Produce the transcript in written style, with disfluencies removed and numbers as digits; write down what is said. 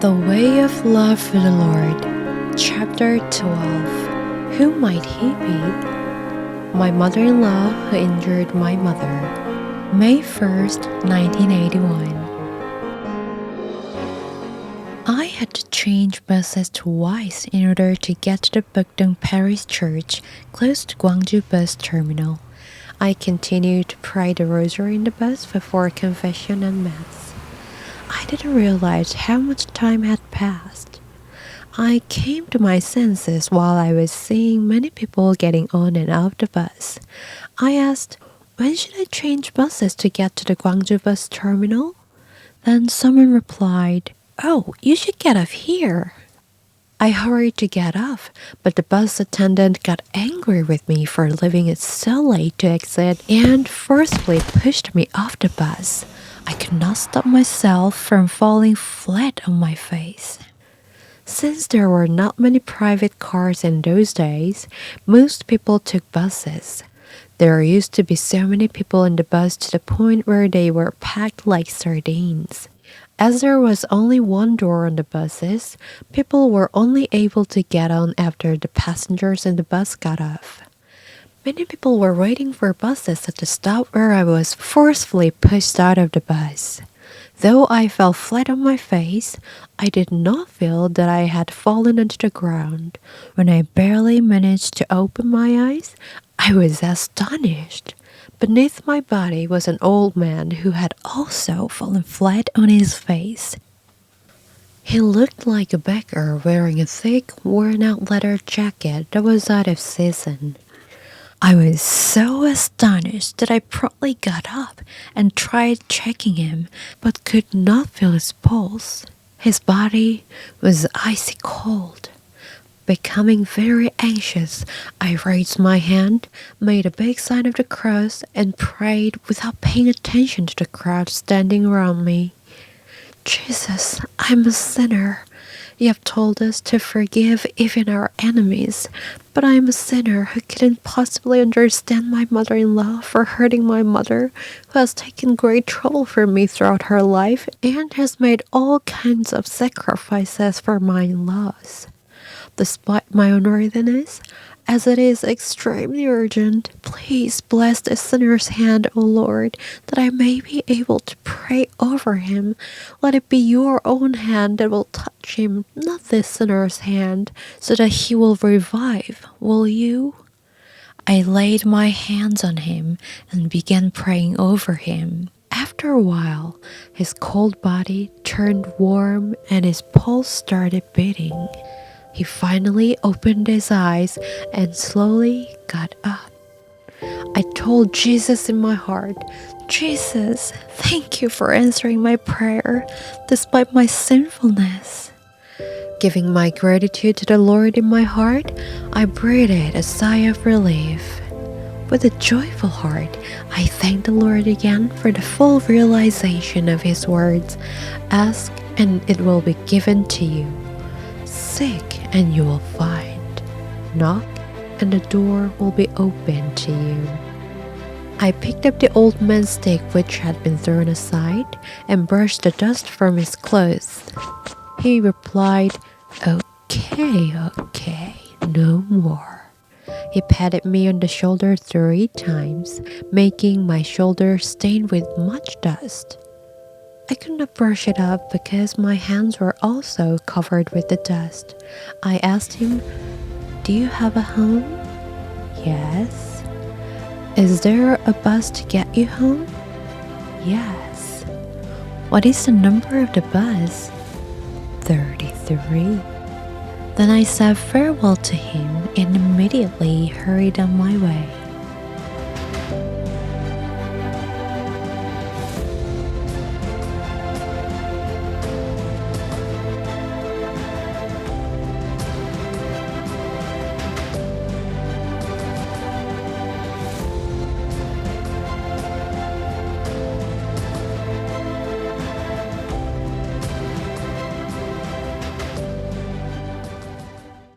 The Way of Love for the Lord, Chapter 12. Who might he be? My mother-in-law who injured my mother. May 1st, 1981. I had to change buses twice in order to get to the Bukdong Parish Church close to Gwangju bus terminal. I continued to pray the rosary in the bus before confession and mass. I didn't realize how much time had passed. I came to my senses while I was seeing many people getting on and out of the bus. I asked, when should I change buses to get to the Gwangju bus terminal? Then someone replied, oh, you should get off here. I hurried to get off, but the bus attendant got angry with me for leaving it so late to exit and forcefully pushed me off the bus. I could not stop myself from falling flat on my face. Since there were not many private cars in those days, most people took buses. There used to be so many people in the bus to the point where they were packed like sardines. As there was only one door on the buses, people were only able to get on after the passengers in the bus got off. Many people were waiting for buses at the stop where I was forcefully pushed out of the bus. Though I fell flat on my face, I did not feel that I had fallen onto the ground. When I barely managed to open my eyes, I was astonished. Beneath my body was an old man who had also fallen flat on his face. He looked like a beggar wearing a thick, worn-out leather jacket that was out of season. I was so astonished that I promptly got up and tried checking him, but could not feel his pulse. His body was icy cold. Becoming very anxious, I raised my hand, made a big sign of the cross, and prayed without paying attention to the crowd standing around me. Jesus, I'm a sinner. You have told us to forgive even our enemies, but I am a sinner who couldn't possibly understand my mother-in-law for hurting my mother, who has taken great trouble for me throughout her life and has made all kinds of sacrifices for my in-laws. Despite my unworthiness, as it is extremely urgent, please bless the sinner's hand, O Lord, that I may be able to pray over him. Let it be your own hand that will touch him, not this sinner's hand, so that he will revive. Will you? I laid my hands on him and began praying over him. After a while, his cold body turned warm and his pulse started beating. He finally opened his eyes and slowly got up. I told Jesus in my heart, Jesus, thank you for answering my prayer despite my sinfulness. Giving my gratitude to the Lord in my heart, I breathed a sigh of relief. With a joyful heart, I thanked the Lord again for the full realization of His words, ask and it will be given to you. Seek and you will find. Knock and the door will be opened to you. I picked up the old man's stick which had been thrown aside and brushed the dust from his clothes. He replied, okay, no more. He patted me on the shoulder 3 times, making my shoulder stained with much dust. I could not brush it up because my hands were also covered with the dust. I asked him, do you have a home? Yes. Is there a bus to get you home? Yes. What is the number of the bus? 33. Then I said farewell to him and immediately hurried on my way.